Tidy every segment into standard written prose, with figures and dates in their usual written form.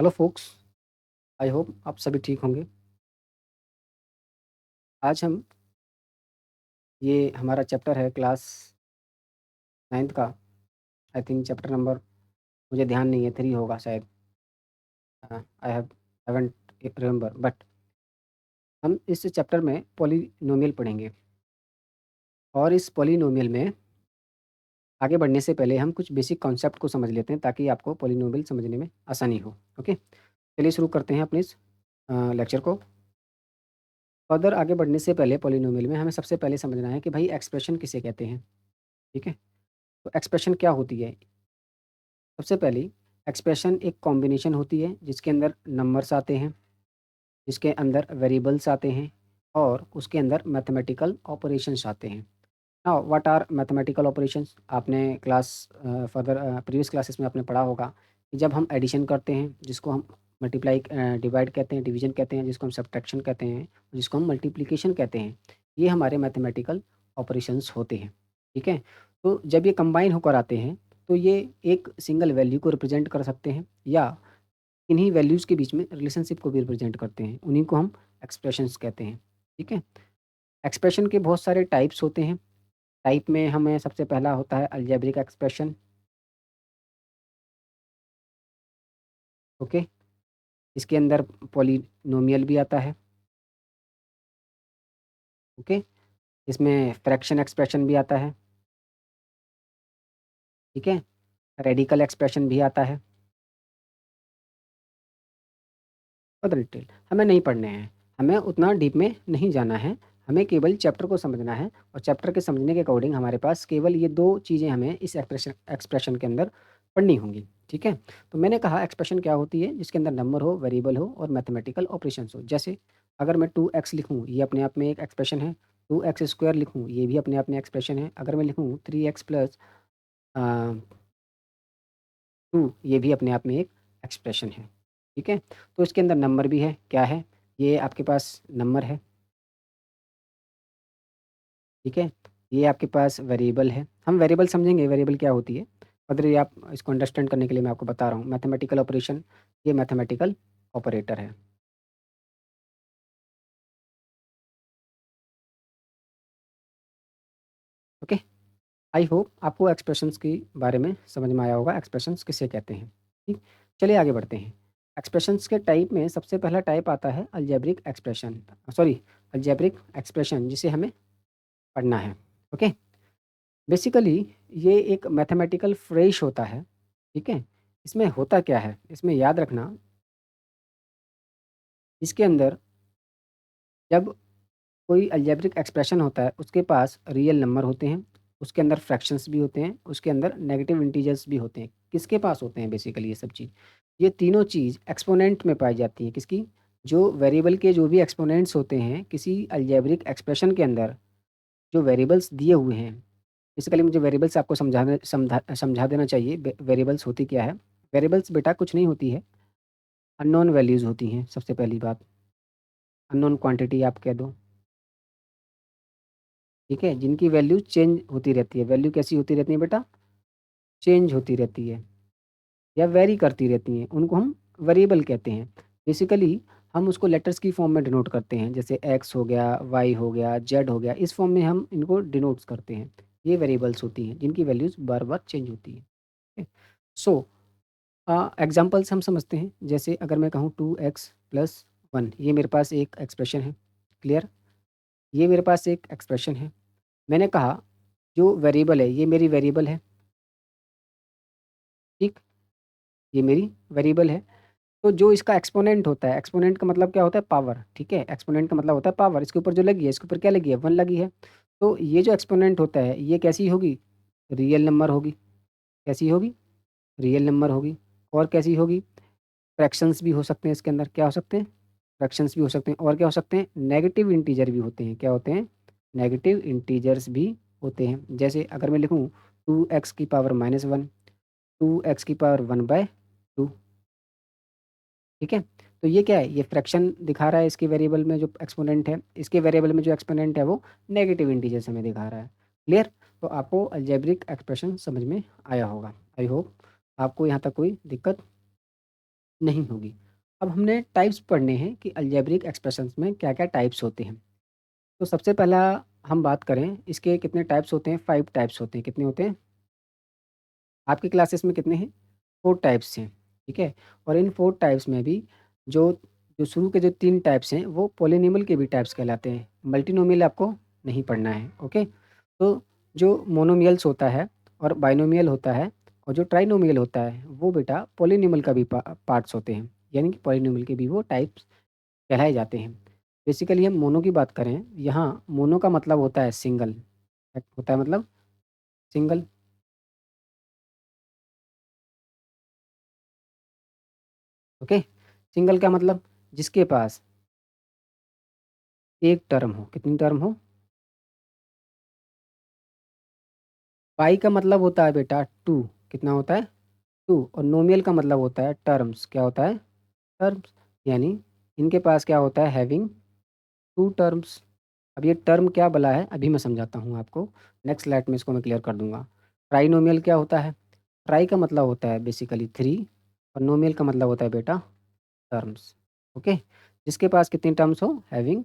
Hello focus, I hope आप सभी ठीक होंगे। आज हम ये हमारा चैप्टर है क्लास 9th का। आई थिंक चैप्टर नंबर मुझे ध्यान नहीं है, 3 होगा शायद। I have haven't remember but हम इस चैप्टर में पॉलिनोमियल पढ़ेंगे। और इस पॉलिनोमियल में आगे बढ़ने से पहले हम कुछ बेसिक कॉन्सेप्ट को समझ लेते हैं ताकि आपको पॉलिनोमियल समझने में आसानी हो। ओके, चलिए शुरू करते हैं अपने इस लेक्चर को। फर्दर आगे बढ़ने से पहले पॉलिनोमियल में हमें सबसे पहले समझना है कि भाई एक्सप्रेशन किसे कहते हैं। ठीक है, तो एक्सप्रेशन क्या होती है। सबसे पहली एक्सप्रेशन एक कॉम्बिनेशन होती है जिसके अंदर नंबर्स आते हैं, जिसके अंदर वेरिएबल्स आते हैं और उसके अंदर मैथमेटिकल ऑपरेशंस आते हैं। Now what are mathematical operations, आपने क्लास फर्दर प्रीवियस क्लासेस में आपने पढ़ा होगा कि जब हम एडिशन करते हैं जिसको हम मल्टीप्लाई डिवाइड कहते हैं, डिवीजन कहते हैं जिसको हम सब्ट्रैक्शन कहते हैं, जिसको हम मल्टीप्लिकेशन कहते हैं, ये हमारे मैथमेटिकल ऑपरेशंस होते हैं। ठीक है, तो जब ये कंबाइन होकर आते हैं तो ये एक सिंगल वैल्यू को रिप्रेजेंट कर सकते हैं या इन्हीं वैल्यूज़ के बीच में रिलेशनशिप को भी रिप्रेजेंट करते हैं, उन्हीं को हम एक्सप्रेशंस कहते हैं। ठीक है, एक्सप्रेशन के बहुत सारे टाइप्स होते हैं। टाइप में हमें सबसे पहला होता है अलजेब्रिक एक्सप्रेशन। ओके, इसके अंदर पॉलिनोमियल भी आता है। ओके, इसमें फ्रैक्शन एक्सप्रेशन भी आता है। ठीक है, रेडिकल एक्सप्रेशन भी आता है। और डिटेल हमें नहीं पढ़ने हैं, हमें उतना डीप में नहीं जाना है, हमें केवल चैप्टर को समझना है और चैप्टर के समझने के अकॉर्डिंग हमारे पास केवल ये 2 चीज़ें हमें इस एक्सप्रेशन के अंदर पढ़नी होंगी। ठीक है, तो मैंने कहा एक्सप्रेशन क्या होती है जिसके अंदर नंबर हो, वेरिएबल हो और मैथमेटिकल ऑपरेशंस हो। जैसे अगर मैं 2x लिखूँ ये अपने आप में एक एक्सप्रेशन है, 2x स्क्वायर लिखूँ ये भी अपने आप में एक्सप्रेशन है, अगर मैं लिखूँ 3x प्लस 2 ये भी अपने आप में एक एक्सप्रेशन है। ठीक है, तो इसके अंदर नंबर भी है, क्या है? ये आपके पास नंबर है। ठीक है, ये आपके पास वेरिएबल है। हम वेरिएबल समझेंगे वेरिएबल क्या होती है। अगर ये आप इसको अंडरस्टैंड करने के लिए मैं आपको बता रहा हूँ मैथमेटिकल ऑपरेशन, ये मैथमेटिकल ऑपरेटर है। ओके, आई होप आपको एक्सप्रेशंस के बारे में समझ में आया होगा, एक्सप्रेशंस किसे कहते हैं। ठीक, चलिए आगे बढ़ते हैं। एक्सप्रेशंस के टाइप में सबसे पहला टाइप आता है algebraic expression, sorry algebraic expression जिसे हमें पढ़ना है। ओके, बेसिकली ये एक मैथमेटिकल फ्रेश होता है। ठीक है, इसमें होता क्या है, इसमें याद रखना, इसके अंदर जब कोई अलजेब्रिक एक्सप्रेशन होता है उसके पास रियल नंबर होते हैं, उसके अंदर फ्रैक्शंस भी होते हैं, उसके अंदर नेगेटिव इंटीजर्स भी होते हैं। किसके पास होते हैं बेसिकली ये सब चीज़, ये तीनों चीज़ एक्सपोनेंट में पाई जाती हैं। किसकी? जो वेरिएबल के जो भी एक्सपोनेंट्स होते हैं किसी अलजेब्रिक एक्सप्रेशन के अंदर, जो वेरिएबल्स दिए हुए हैं। बेसिकली मुझे वेरिएबल्स आपको समझा देना चाहिए। वेरिएबल्स होती क्या है? वेरिएबल्स बेटा कुछ नहीं होती है, अननोन वैल्यूज़ होती हैं। सबसे पहली बात, अननोन क्वांटिटी आप कह दो। ठीक है, जिनकी वैल्यू चेंज होती रहती है। वैल्यू कैसी होती रहती है बेटा? चेंज होती रहती है या वेरी करती रहती हैं, उनको हम वेरिएबल कहते हैं। बेसिकली हम उसको लेटर्स की फॉर्म में डिनोट करते हैं, जैसे एक्स हो गया, वाई हो गया, जेड हो गया, इस फॉर्म में हम इनको डिनोट्स करते हैं। ये वेरिएबल्स होती हैं जिनकी वैल्यूज़ बार बार चेंज होती है। सो एग्जाम्पल्स हम समझते हैं। जैसे अगर मैं कहूँ 2x+1, ये मेरे पास एक एक्सप्रेशन है। क्लियर? ये मेरे पास एक एक्सप्रेशन है। मैंने कहा जो वेरिएबल है ये मेरी वेरिएबल है। ठीक, ये मेरी वेरिएबल है। तो जो इसका एक्सपोनेंट होता है, एक्सपोनेंट का मतलब क्या होता है? पावर। ठीक है, एक्सपोनेंट का मतलब होता है पावर। इसके ऊपर जो लगी है, इसके ऊपर क्या लगी है? 1 लगी है। तो ये जो एक्सपोनेंट होता है ये कैसी होगी? रियल नंबर होगी। कैसी होगी? रियल नंबर होगी। और कैसी होगी? फ्रैक्शंस भी हो सकते हैं इसके अंदर। क्या हो सकते हैं? फ्रैक्शंस भी हो सकते हैं। और क्या हो सकते हैं? नेगेटिव इंटीजर भी होते हैं। क्या होते हैं? नेगेटिव इंटीजर्स भी होते हैं। जैसे अगर मैं लिखूँ 2x⁻⁻1, 2x⁻1/2। ठीक है? तो ये क्या है? ये फ्रैक्शन दिखा रहा है इसके वेरिएबल में जो एक्सपोनेंट है, इसके वेरिएबल में जो एक्सपोनेंट है वो नेगेटिव इंटीजर्स हमें दिखा रहा है। क्लियर? तो आपको अलजेब्रिक एक्सप्रेशन समझ में आया होगा। आई होप आपको यहाँ तक कोई दिक्कत नहीं होगी। अब हमने टाइप्स पढ़ने हैं कि अलजेब्रिक एक्सप्रेशंस में क्या-क्या टाइप्स होते हैं। तो सबसे पहला हम बात करें इसके कितने टाइप्स होते हैं, 5 टाइप्स होते हैं। कितने होते हैं? आपकी क्लासेस में कितने हैं? 4 टाइप्स हैं, ठीक है? और इन 4 टाइप्स में भी जो जो शुरू के जो 3 टाइप्स हैं वो पॉलिनॉमियल के भी टाइप्स कहलाते हैं। मल्टीनोमियल आपको नहीं पढ़ना है, ओके? तो जो मोनोमियल्स होता है और बाइनोमियल होता है और जो ट्राइनोमियल होता है वो बेटा पॉलिनॉमियल का भी पार्ट्स होते हैं। यानी कि पॉलिनॉमियल के भी वो टाइप्स कहलाए जाते हैं। बेसिकली हम मोनो की बात करें, यहाँ मोनो का मतलब होता है सिंगल, होता है मतलब सिंगल, ओके? सिंगल का मतलब जिसके पास एक टर्म हो, कितनी टर्म हो? पाई का मतलब होता है बेटा 2, कितना होता है? 2 और नोमियल का मतलब होता है टर्म्स, क्या होता है? टर्म्स, यानी इनके पास क्या होता है? Having 2 terms. अब ये टर्म क्या बला है अभी मैं समझाता हूँ आपको, नेक्स्ट स्लाइड में इसको मैं क्लियर कर दूँगा। ट्राइनोमियल क्या होता है? ट्राई का मतलब होता है बेसिकली 3 और नोमियल का मतलब होता है बेटा टर्म्स, ओके? जिसके पास कितनी टर्म्स हो? Having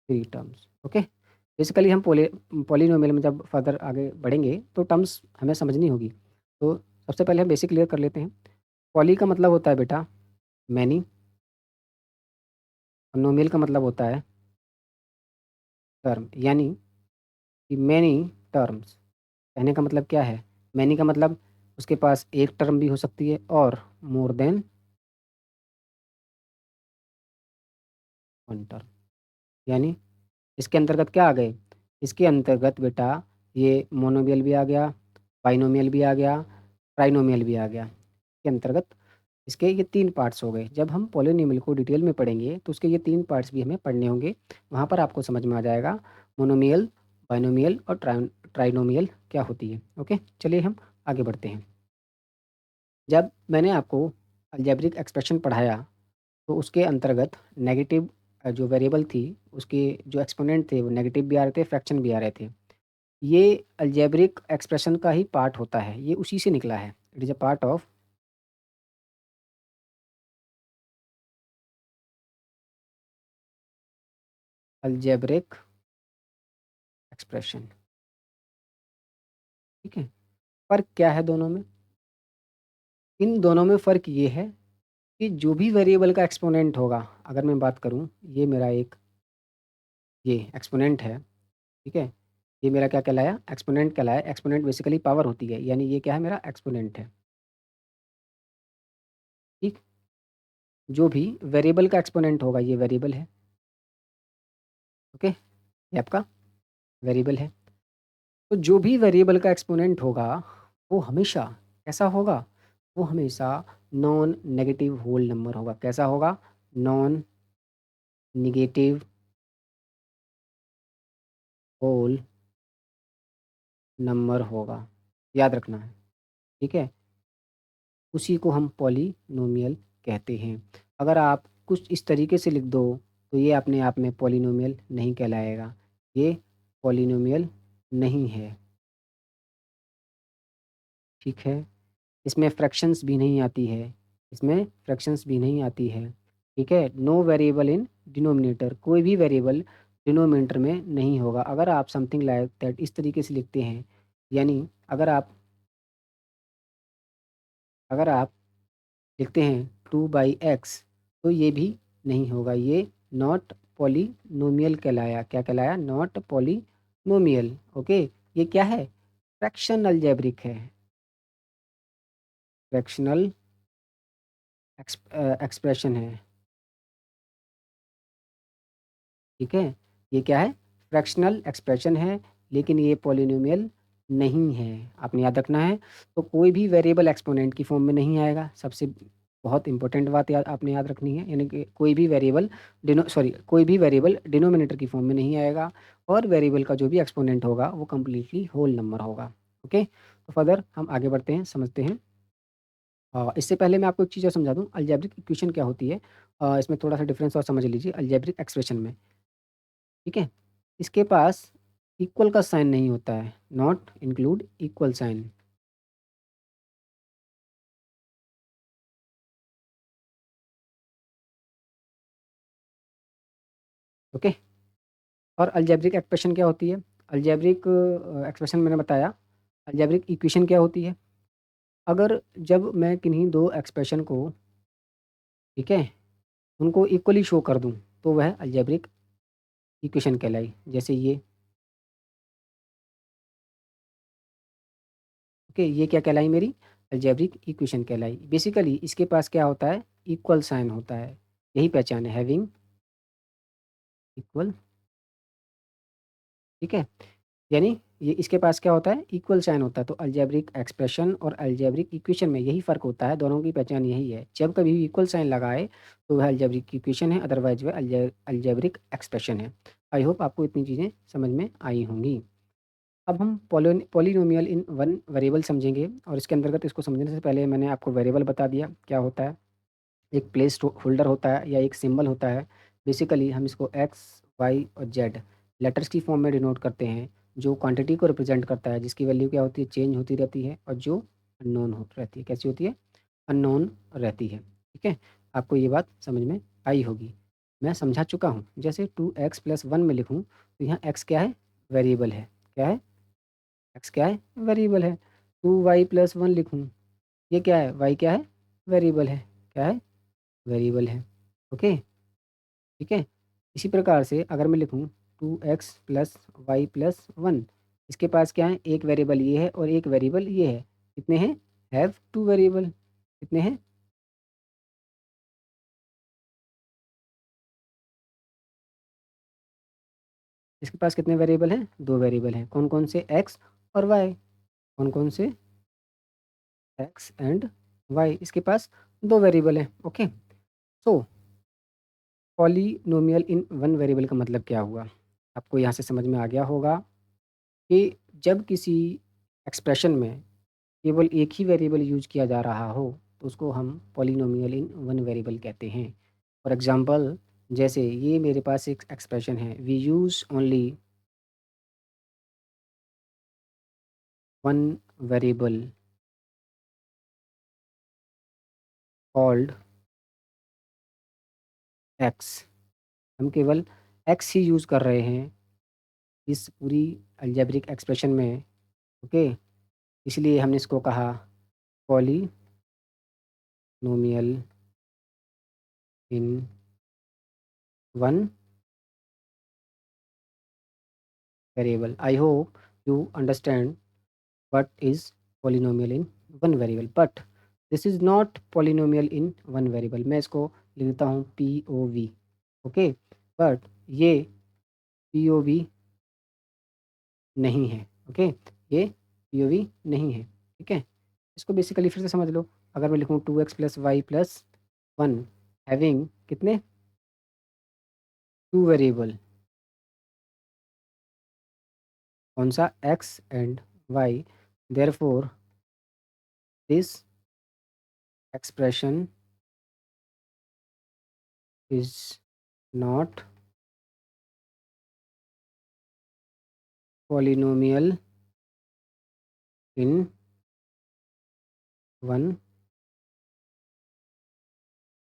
3 terms, okay? बेसिकली हम पॉलिनोमियल में जब फर्दर आगे बढ़ेंगे तो टर्म्स हमें समझनी होगी। तो सबसे पहले हम बेसिक क्लियर कर लेते हैं। पॉली का मतलब होता है बेटा मैनी और नोमियल का मतलब होता है टर्म, यानी कि मैनी टर्म्स। कहने का मतलब क्या है? मैनी का मतलब उसके पास एक टर्म भी हो सकती है और मोर देन 1 टर्म, यानी इसके अंतर्गत क्या आ गए? इसके अंतर्गत बेटा ये मोनोमियल भी आ गया, बाइनोमियल भी आ गया, ट्राइनोमियल भी आ गया। के अंतर्गत इसके ये 3 पार्ट्स हो गए। जब हम पॉलिनोमियल को डिटेल में पढ़ेंगे तो उसके ये 3 पार्ट्स भी हमें पढ़ने होंगे। वहाँ पर आपको समझ में आ जाएगा मोनोमियल, बाइनोमियल और ट्राइनोमियल क्या होती है। ओके, चलिए हम आगे बढ़ते हैं। जब मैंने आपको अलजेब्रिक एक्सप्रेशन पढ़ाया तो उसके अंतर्गत नेगेटिव जो वेरिएबल थी उसके जो एक्सपोनेंट थे वो नेगेटिव भी आ रहे थे, फ्रैक्शन भी आ रहे थे। ये अलजेब्रिक एक्सप्रेशन का ही पार्ट होता है, ये उसी से निकला है। It is a part of algebraic expression, ठीक है? फ़र्क क्या है दोनों में? इन दोनों में फ़र्क ये है कि जो भी वेरिएबल का एक्सपोनेंट होगा, अगर मैं बात करूँ, ये मेरा एक ये एक्सपोनेंट है, ठीक है? ये मेरा क्या कहलाया? एक्सपोनेंट कहलाया। एक्सपोनेंट बेसिकली पावर होती है, यानी ये क्या है? मेरा एक्सपोनेंट है, ठीक? जो भी वेरिएबल का एक्सपोनेंट होगा, ये वेरिएबल है, ओके? ये आपका वेरिएबल है। तो जो भी वेरिएबल का एक्सपोनेंट होगा, वो हमेशा कैसा होगा? वो हमेशा नॉन नेगेटिव होल नंबर होगा। कैसा होगा? नॉन नेगेटिव होल नंबर होगा, याद रखना है, ठीक है? उसी को हम पॉलिनोमियल कहते हैं। अगर आप कुछ इस तरीके से लिख दो, तो ये अपने आप में पॉलिनोमियल नहीं कहलाएगा। ये पॉलिनोमियल नहीं है, ठीक है? इसमें फ्रैक्शंस भी नहीं आती है, इसमें फ्रैक्शंस भी नहीं आती है, ठीक है? नो वेरिएबल इन डिनोमिनेटर, कोई भी वेरिएबल डिनोमिनेटर में नहीं होगा। अगर आप समथिंग लाइक दैट इस तरीके से लिखते हैं, यानी अगर आप अगर आप लिखते हैं 2/x, तो ये भी नहीं होगा, ये नॉट पॉलीनोमियल कहलाया। क्या कहलाया? Not polynomial, okay? ये क्या है? फ्रैक्शन अलजेब्रिक है, फ्रैक्शनल एक्सप्रेशन है, ठीक है? ये क्या है? फ्रैक्शनल एक्सप्रेशन है, लेकिन ये पॉलिनोमियल नहीं है। आपने याद रखना है, तो कोई भी वेरिएबल एक्सपोनेंट की फॉर्म में नहीं आएगा। सबसे बहुत इंपॉर्टेंट बात याद आपने याद रखनी है, यानी कि कोई भी वेरिएबल डिनोमिनेटर की फॉर्म में नहीं आएगा और वेरिएबल का जो भी एक्सपोनेंट होगा, वो कंप्लीटली होल नंबर होगा। ओके? तो फर्दर हम आगे बढ़ते हैं, समझते हैं। इससे पहले मैं आपको एक चीज़ और समझा दूँ, अलजेब्रिक इक्वेशन क्या होती है? इसमें थोड़ा-सा डिफरेंस और समझ लीजिए अलजेब्रिक एक्सप्रेशन में। ठीक है? इसके पास इक्वल का साइन नहीं होता है, not include equal sign, okay. और अलजेब्रिक एक्सप्रेशन क्या होती है? अलजेब्रिक एक्सप्रेशन मैंने बताया। अलजेब्रिक इक्वेशन क्या होती है? अगर जब मैं किन्हीं 2 एक्सप्रेशन को, ठीक है, उनको इक्वली शो कर दूँ, तो वह अलजेब्रिक इक्वेशन कहलाई। जैसे ये, ओके, ये क्या कहलाई मेरी? अलजेब्रिक इक्वेशन कहलाई। बेसिकली इसके पास क्या होता है? इक्वल साइन होता है। यही पहचान है, हैविंग इक्वल, ठीक है? यानी ये इसके पास क्या होता है? इक्वल साइन होता है। तो अलजेब्रिक एक्सप्रेशन और अलजेब्रिक इक्वेशन में यही फ़र्क होता है, दोनों की पहचान यही है। जब कभी भी इक्वल साइन लगाए तो वह अलजेब्रिक इक्वेशन है, अदरवाइज़ वह अलजेब्रिक एक्सप्रेशन है। आई होप आपको इतनी चीज़ें समझ में आई होंगी। अब हम पॉलिनोमियल इन वन वेरिएबल समझेंगे, और इसके अंतर्गत इसको समझने से पहले मैंने आपको वेरिएबल बता दिया क्या होता है। एक प्लेस होल्डर होता है या एक सिंबल होता है। बेसिकली हम इसको एक्स, वाई और जेड लेटर्स की फॉर्म में डिनोट करते हैं, जो क्वांटिटी को रिप्रेजेंट करता है, जिसकी वैल्यू क्या होती है? चेंज होती रहती है, और जो अननोन हो रहती है। कैसी होती है? अननोन रहती है। ठीक है, आपको ये बात समझ में आई होगी। मैं समझा चुका हूँ। जैसे 2x+1 में लिखूँ तो यहाँ x क्या है? वेरिएबल है। क्या है? x क्या है? वेरिएबल है। 2y+1 लिखूँ, ये क्या है? y क्या है? वेरिएबल है। क्या है? वेरिएबल है। ओके, ठीक है। इसी प्रकार से अगर मैं लिखूँ 2x+y+1, इसके पास क्या है? एक वेरिएबल ये है और एक वेरिएबल ये है। कितने हैं? Have 2 variable. कितने हैं? इसके पास कितने वेरिएबल हैं? 2 वेरिएबल हैं। कौन-कौन से? x और y। कौन-कौन से? x and y। इसके पास 2 वेरिएबल हैं। Okay. So polynomial in one variable का मतलब क्या हुआ? आपको यहाँ से समझ में आ गया होगा कि जब किसी एक्सप्रेशन में केवल एक ही वेरिएबल यूज़ किया जा रहा हो, तो उसको हम पॉलिनोमियल इन वन वेरिएबल कहते हैं। फॉर एग्ज़ाम्पल, जैसे ये मेरे पास एक एक्सप्रेशन है, we use only one variable called x. हम केवल एक्स ही यूज़ कर रहे हैं इस पूरी अलजेब्रिक एक्सप्रेशन में। ओके, इसलिए हमने इसको कहा polynomial in one variable. I hope you understand what is polynomial in one variable, but this is not polynomial in one variable। मैं इसको लिखता हूँ POV। ओके, बट ये POV नहीं है। ओके, ये POV नहीं है। ठीक है, इसको बेसिकली फिर से समझ लो। अगर मैं लिखूँ 2x+y+1 हैविंग कितने? 2 वेरिएबल। कौन सा? x and y। Therefore this expression is not polynomial in one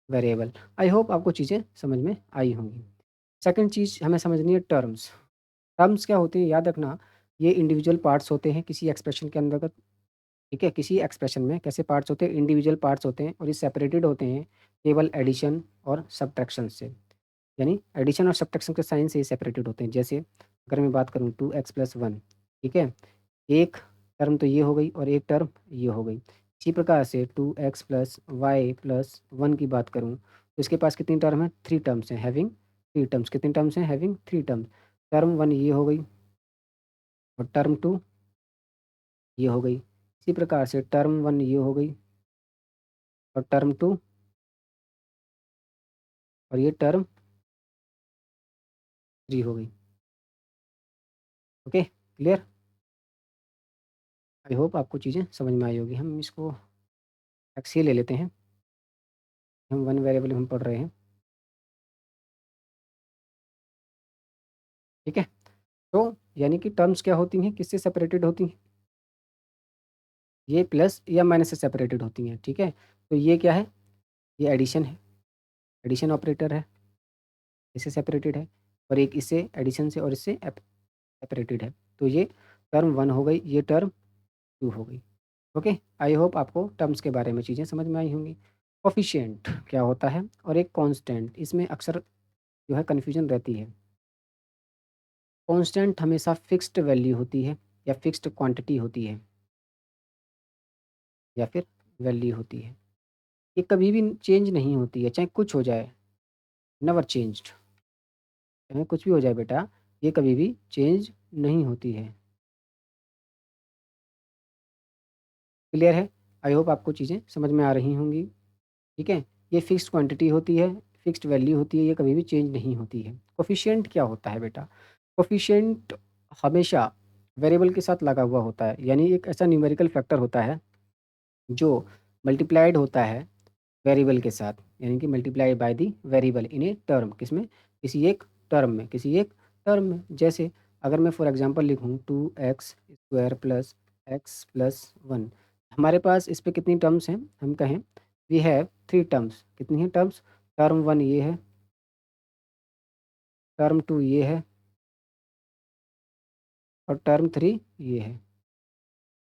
variable. I hope आपको चीज़ें समझ में आई होंगी। सेकंड चीज़ हमें समझनी है, टर्म्स। टर्म्स क्या होते हैं? याद रखना, ये इंडिविजुअल पार्ट्स होते हैं किसी एक्सप्रेशन के अंतर्गत। ठीक है, किसी एक्सप्रेशन में कैसे पार्ट्स होते हैं? इंडिविजुअल पार्ट्स होते हैं, और ये सेपरेटेड होते हैं केवल एडिशन और सब्ट्रैक्शन से। यानी एडिशन और सब्ट्रैक्शन के साइन से ये सेपरेटेड होते हैं। जैसे अगर मैं बात करूँ 2x+1, ठीक है, एक टर्म तो ये हो गई और एक टर्म ये हो गई। इसी प्रकार से 2x+y+1 की बात करूँ तो इसके पास कितनी टर्म है? 3 टर्म्स हैं, हैविंग 3 टर्म्स। कितनी टर्म्स हैं? Having 3 terms. टर्म 1 ये हो गई, और टर्म 2 ये हो गई। इसी प्रकार से टर्म 1 ये हो गई, और टर्म 2, और ये टर्म 3 हो गई। Okay, clear? आई होप आपको चीज़ें समझ में आई होगी। हम इसको एक्स ही ले लेते हैं। हम वन वेरिएबल हम पढ़ रहे हैं। ठीक है, तो यानी कि टर्म्स क्या होती हैं? किससे सेपरेटेड होती हैं? ये प्लस या माइनस से सेपरेटेड होती हैं। ठीक है, तो ये क्या है? ये एडिशन है, एडिशन ऑपरेटर है, इससे सेपरेटेड है। और एक इससे एडिशन से और इससे सेपरेटेड है। तो ये टर्म 1 हो गई, ये टर्म 2 हो गई। ओके, आई होप आपको टर्म्स के बारे में चीज़ें समझ में आई होंगी। कोफिशिएंट क्या होता है और एक कांस्टेंट, इसमें अक्सर जो है कन्फ्यूजन रहती है। कांस्टेंट हमेशा फिक्स्ड वैल्यू होती है या फिक्स्ड क्वांटिटी होती है या फिर वैल्यू होती है। ये कभी भी चेंज नहीं होती है, चाहे कुछ हो जाए, नेवर चेंज्ड। चाहे कुछ भी हो जाए बेटा, ये कभी भी चेंज नहीं होती है। क्लियर है? आई होप आपको चीज़ें समझ में आ रही होंगी। ठीक है? ये फिक्स्ड क्वांटिटी होती है, फिक्स्ड वैल्यू होती है, ये कभी भी चेंज नहीं होती है। कोफिशिएंट क्या होता है बेटा? कोफिशिएंट हमेशा वेरिएबल के साथ लगा हुआ होता है, यानी एक ऐसा न्यूमेरिकल फैक्टर होता है जो मल्टीप्लाइड होता है वेरिएबल के साथ, यानी कि multiply by the variable in a term, किसमें? किसी एक टर्म में, किसी एक टर्म में। जैसे अगर मैं फॉर एग्जांपल लिखूँ 2x square plus x plus 1, हमारे पास इस पे कितनी टर्म्स हैं? हम कहें वी हैव 3 टर्म्स। कितनी हैं टर्म्स? टर्म 1 ये है, टर्म 2 ये है और टर्म 3 ये है।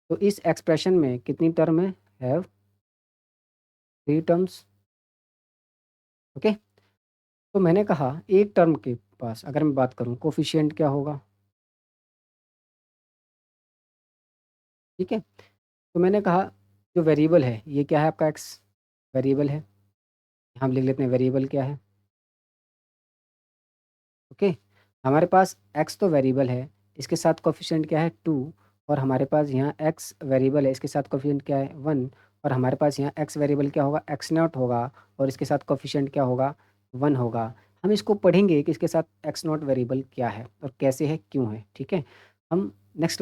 तो इस एक्सप्रेशन में कितनी टर्म है? Have 3 terms. ओके, तो मैंने कहा एक टर्म के पास अगर मैं बात करूँ कोफिशिएंट क्या होगा? ठीक है? तो मैंने कहा जो वेरिएबल है ये क्या है? आपका एक्स वेरिएबल है। हम लिख लेते हैं वेरिएबल क्या है। ओके, हमारे पास एक्स तो वेरिएबल है, इसके साथ कोफिशिएंट क्या है? 2। और हमारे पास यहाँ एक्स वेरिएबल है, इसके साथ कोफिशिएंट क्या है? 1। और हमारे पास यहाँ एक्स वेरिएबल क्या होगा? एक्स नॉट होगा और इसके साथ कोफिशिएंट क्या होगा? 1 होगा। हम इसको पढ़ेंगे कि इसके साथ एक्स नॉट वेरिएबल क्या है और कैसे है, क्यों है। ठीक है, हम नेक्स्ट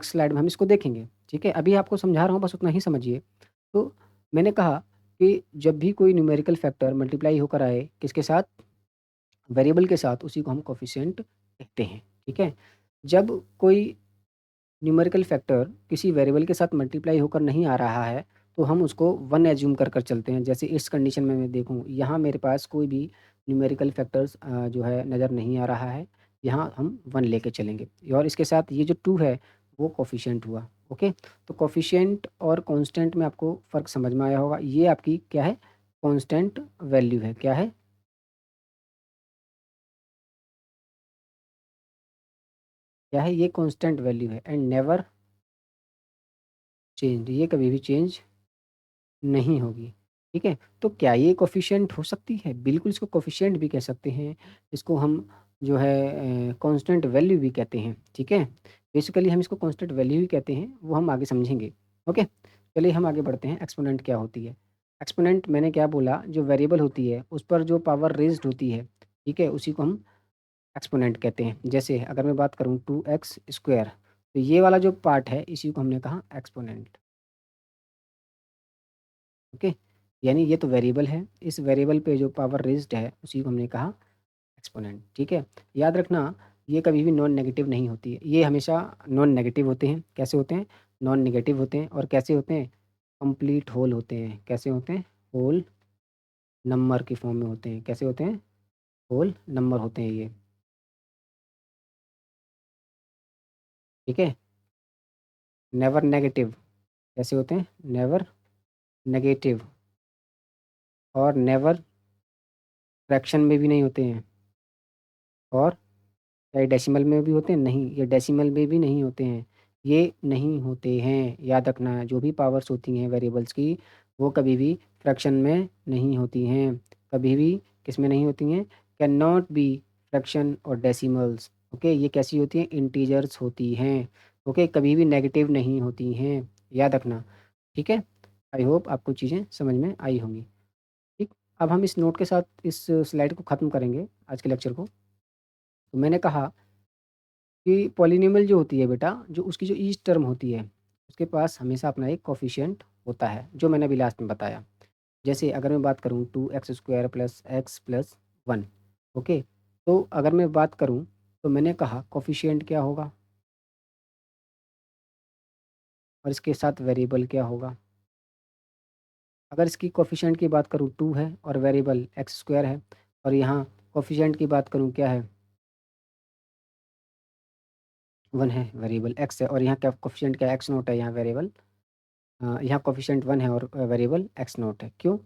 स्लाइड में हम इसको देखेंगे। ठीक है, अभी आपको समझा रहा हूँ, बस उतना ही समझिए। तो मैंने कहा कि जब भी कोई न्यूमेरिकल फैक्टर मल्टीप्लाई होकर आए किसके साथ? वेरिएबल के साथ, उसी को हम कोफिशिएंट कहते हैं। ठीक है, जब कोई न्यूमेरिकल फैक्टर किसी वेरिएबल के साथ मल्टीप्लाई होकर नहीं आ रहा है तो हम उसको 1 एज्यूम कर चलते हैं। जैसे इस कंडीशन में मैं देखूँ, यहाँ मेरे पास कोई भी न्यूमेरिकल फैक्टर्स जो है नज़र नहीं आ रहा है, यहाँ हम 1 लेके चलेंगे और इसके साथ ये जो 2 है वो कोफिशिएंट हुआ। ओके, तो कोफिशिएंट और कांस्टेंट में आपको फ़र्क समझ में आया होगा। ये आपकी क्या है? कांस्टेंट वैल्यू है। क्या है? क्या है? ये कांस्टेंट वैल्यू है एंड नेवर चेंज, ये कभी भी चेंज नहीं होगी। ठीक है? तो क्या ये कोएफ़िशिएंट हो सकती है? बिल्कुल, इसको कोएफ़िशिएंट भी कह सकते हैं। इसको हम जो है कांस्टेंट वैल्यू भी कहते हैं। ठीक है? बेसिकली हम इसको कांस्टेंट वैल्यू ही कहते हैं, वो हम आगे समझेंगे। ओके? चलिए हम आगे बढ़ते हैं, एक्सपोनेंट क्या होती है? एक्सपोनेंट मैंने क्या बोला, जो वेरिएबल होती है उस पर जो पावर रेज़्ड होती है, ठीक है? उसी को हम एक्सपोनेंट कहते हैं। जैसे अगर मैं बात करूँ 2x स्क्वायर, तो ये वाला जो पार्ट है इसी को हमने कहा एक्सपोनेंट। ओके, यानी ये तो वेरिएबल है, इस वेरिएबल पे जो पावर रेज़्ड है उसी को हमने कहा एक्सपोनेंट। ठीक है, याद रखना ये कभी भी नॉन नेगेटिव नहीं होती है, ये हमेशा नॉन नेगेटिव होते हैं। कैसे होते हैं? नॉन नेगेटिव होते हैं। और कैसे होते हैं? कंप्लीट होल होते हैं। कैसे होते हैं? होल नंबर के फॉर्म में होते हैं। कैसे होते हैं? होल नंबर होते हैं ये। ठीक है, नेवर नेगेटिव। कैसे होते हैं? Never negative. और नेवर फ्रैक्शन में भी नहीं होते हैं। और क्या ये डेसिमल में भी होते हैं? नहीं, ये डेसिमल में भी नहीं होते हैं। ये नहीं होते हैं, याद रखना। जो भी पावर्स होती हैं वेरिएबल्स की, वो कभी भी फ्रैक्शन में नहीं होती हैं। कभी भी किस में नहीं होती हैं? कैन नॉट बी फ्रैक्शन और डेसिमल्स। ओके, ये कैसी होती हैं? इंटीजर्स होती हैं। ओके, कभी भी नेगेटिव नहीं होती हैं, याद रखना। ठीक है, आई होप आपको चीज़ें समझ में आई होंगी। ठीक, अब हम इस नोट के साथ इस स्लाइड को ख़त्म करेंगे, आज के लेक्चर को। तो मैंने कहा कि पॉलिनॉमियल जो होती है बेटा, जो उसकी जो ईच टर्म होती है, उसके पास हमेशा अपना एक कोएफ़िशिएंट होता है, जो मैंने अभी लास्ट में बताया। जैसे अगर मैं बात करूँ 2x square plus x plus 1, okay? तो अगर मैं बात करूँ, तो मैंने कहा कोएफ़िशिएंट क्या होगा और इसके साथ वेरिएबल क्या होगा। अगर इसकी कोएफ़िशिएंट की बात करूँ 2 है और वेरिएबल x स्क्वायर है और यहाँ कोएफ़िशिएंट की बात करूँ क्या है? 1 है, वेरिएबल x है और यहाँ क्या कोएफ़िशिएंट क्या x नॉट है यहाँ वेरिएबल यहाँ कोएफ़िशिएंट 1 है और वेरिएबल x नॉट है, क्यों?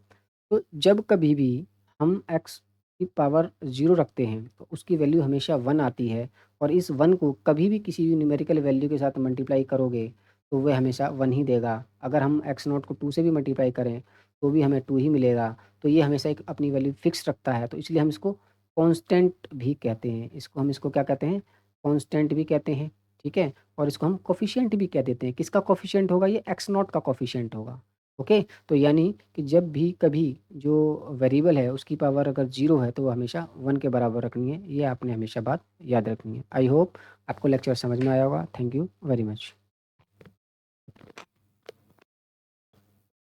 तो जब कभी भी हम x की पावर 0 रखते हैं, तो उसकी वैल्यू हमेशा 1 आती है और इस 1 को कभी भी किसी भी न्यूमेरिकल वैल्यू के साथ मल्टीप्लाई करोगे, तो वह हमेशा 1 ही देगा। अगर हम x नॉट को 2 से भी मल्टीप्लाई करें, तो भी हमें 2 ही मिलेगा। तो ये हमेशा एक अपनी वैल्यू फ़िक्स रखता है, तो इसलिए हम इसको कांस्टेंट भी कहते हैं। हम इसको क्या कहते हैं? कांस्टेंट भी कहते हैं, ठीक है? और इसको हम कोएफ़िशिएंट भी कह देते हैं। किसका कोएफ़िशिएंट होगा ये? x नॉट का कोएफ़िशिएंट होगा, ओके? तो यानी कि जब भी कभी जो वेरिएबल है उसकी पावर अगर 0 है तो वो हमेशा 1 के बराबर रखनी है। ये आपने हमेशा बात याद रखनी है। आई होप आपको लेक्चर समझ में आया होगा। Thank you very much.